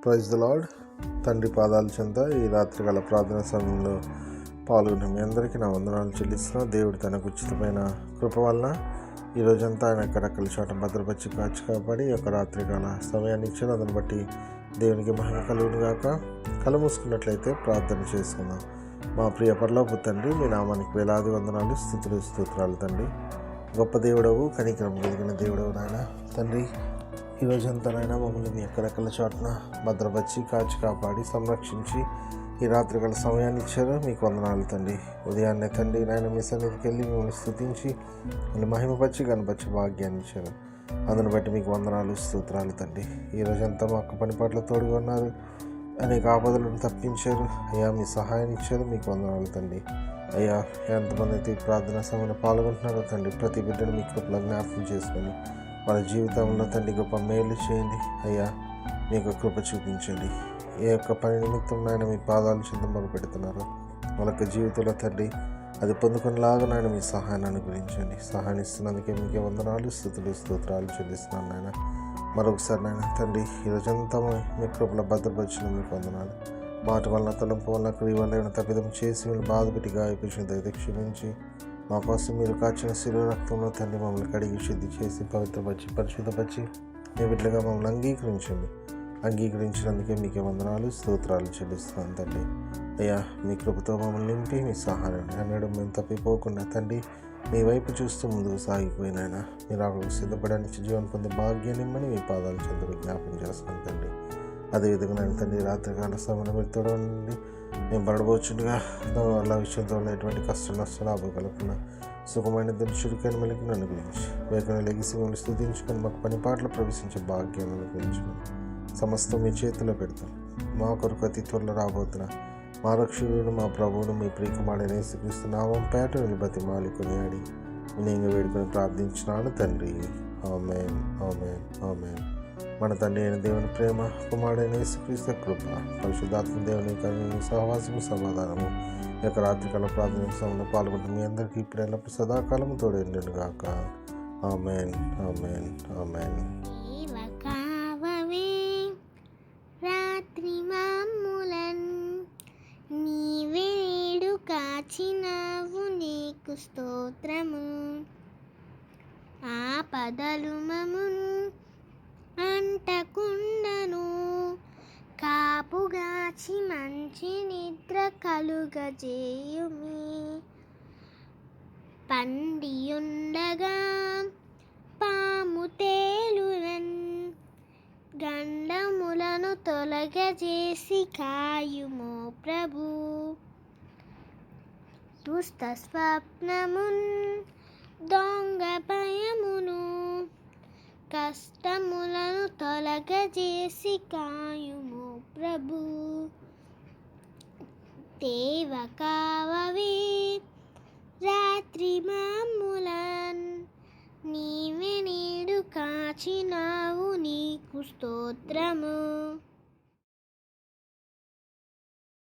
Praise the lord. తండ్రి పాదాల చెంత ఈ రాత్రికాల ప్రార్థన సమయంలో పాల్గొన్న మీ అందరికీ నా వందనాలు చెల్లిస్తున్నా. దేవుడు తనకు ఉచితమైన కృప వలన ఈ రోజంతా ఆయన రకరకాల చోట భద్రపరిచి కాచి కాపాడి యొక్క రాత్రికాల సమయాన్ని ఇచ్చిన దాన్ని బట్టి దేవునికి మహిమ కలుగును గాక. కళ్ళు మూసుకున్నట్లయితే ప్రార్థన చేసుకుందాం. మా ప్రియ పరలోకపు తండ్రి, మీ నామానికి వేలాది వందనాలు, స్తుతులు స్తోత్రాలు తండ్రి. గొప్ప దేవుడవు, కనికరం కలిగిన దేవుడవు నాయన తండ్రి. ఈ రోజంతానైనా మమ్మల్ని మీ ఎక్కడెక్కల చోటన భద్రపరిచి కాచి కాపాడి సంరక్షించి ఈ రాత్రికాల సమయాన్ని ఇచ్చారు. మీకు వందనాలు తండ్రి. ఉదయాన్నే తండ్రి నాయన మీ సన్నిధికి వెళ్ళి మిమ్మల్ని స్తుతించి మళ్ళీ మహిమపరిచి కనపరిచి భాగ్యాన్ని ఇచ్చారు. అందుని బట్టి మీకు వందనాలు స్తోత్రాలు తండ్రి. ఈ రోజంతా మా ఒక్క పని పట్ల తోడుగా ఉన్నారు. అనేక ఆపదలను తప్పించారు అయ్యా. మీ సహాయాన్ని ఇచ్చారు. మీకు వందనాలు తండ్రి. అయ్యా, ఎంతమంది అయితే ప్రార్థన సమయంలో పాల్గొంటున్నారో తండ్రి, ప్రతి బిడ్డను మీ కృపలో జ్ఞాపకం చేసుకొని వాళ్ళ జీవితంలో తండ్రి గొప్ప మేలు చేయండి అయ్యా. మీకు కృప చూపించండి. ఏ యొక్క పని నిమిత్తం నాయన మీ పాదాలు చెంత మొదలు పెడుతున్నారు వాళ్ళ యొక్క జీవితంలో తండ్రి అది పొందుకునేలాగా నాయన మీ సహాయాన్ని అనుగ్రహించండి. సహాయం ఇస్తున్నందుకే మీకే వందనాలు, స్తుతులు స్తోత్రాలు చెల్లిస్తున్నాను నాయన. మరొకసారి నాయన తండ్రి, ఈరోజంతా మీ కృపలో భద్రపరిచిన మీకు వందనాలు. మాట వలన, తలంపు వలన, క్రియ వల్ల ఏమైనా తప్పిదం చేసి మీరు బాధ పెట్టి గాయపరిచిన దయతో క్షమించి మా కోసం మీరు కాచిన శిలువ రక్తంలో తండ్రి మమ్మల్ని కడిగి శుద్ధి చేసి పవిత్రపరిచి పరిశుద్ధపరిచి మీ బిడ్డగా మమ్మల్ని అంగీకరించండి. అంగీకరించినందుకే మీకే వందనాలు, స్తోత్రాలు చెల్లిస్తున్నాను తండ్రి. అయ్యా, మీ కృపతో మమ్మల్ని నింపి మీ సహాయాన్ని అనడం మేము తప్పిపోకుండా తండ్రి మీ వైపు చూస్తూ ముందుకు సాగిపోయినైనా మీరు అక్కడికి సిద్ధపడానికి జీవనం పొందే భాగ్యాన్ని ఇమ్మని మీ పాదాలు చెందుకు జ్ఞాపకం చేస్తున్నాను తండ్రి. అదేవిధంగా నేను తండ్రి రాత్రికాల సమయంలో మీరు తోడండి. మేము పడబోచుండగా వాళ్ళ విషయంతో ఎటువంటి కష్ట నష్టాలు ఆపగలకుండా సుఖమైన చురుకైన మెలికి నన్ను గురించి వేగన లెగిసి మిమ్మల్ని స్తుతించుకొని మాకు పని పాటలు ప్రవేశించే భాగ్యాన్ని అనుగ్రహించుకొని సమస్తం మీ చేతిలో పెడతాం. మా కొరకు అతి త్వరలో రాబోతున్న మా రక్షకుడు మా ప్రభువును మీ ప్రియకుమారుడైన యేసుక్రీస్తు నామం పేట నిలబతి మాలికొని ఆడి నేను వేడుకొని ప్రార్థించినాను తండ్రి. ఆమేన్, ఆమేన్, ఆమేన్. మన తండ్రి అయిన దేవుని ప్రేమ, కుమారుడైన యేసుక్రీస్తు కృప, పరిశుద్ధాత్మ దేవుని కరుణ సహవాసము సమాధానము యొక్క రాత్రికాల ప్రార్థన సమయంలో పాల్గొంటున్న మీ అందరికీ ఇప్పుడు ఎల్లప్పుడు సదాకాలము తోడేండును గాక. ఆమేన్, ఆమేన్, ఆమేన్. రాత్రి మాములన్ నీవేడు కాచినావు, నీకు స్తోత్రము. ఆపదలు మమును అంటకుండను, కాపుగాచి మంచి నిద్ర కలుగజేయుమి. పండియుండగా పాము తేలునన్, గండములను తొలగజేసి కాయుమో ప్రభు. దుష్ట స్వప్నమున్ దొంగ భయమును, కష్టములను తొలగజేసి కాయుము ప్రభు. దేవ కావవే రాత్రి మాములన్, నీవే నేడు కాచినావు, నీకు స్తోత్రము.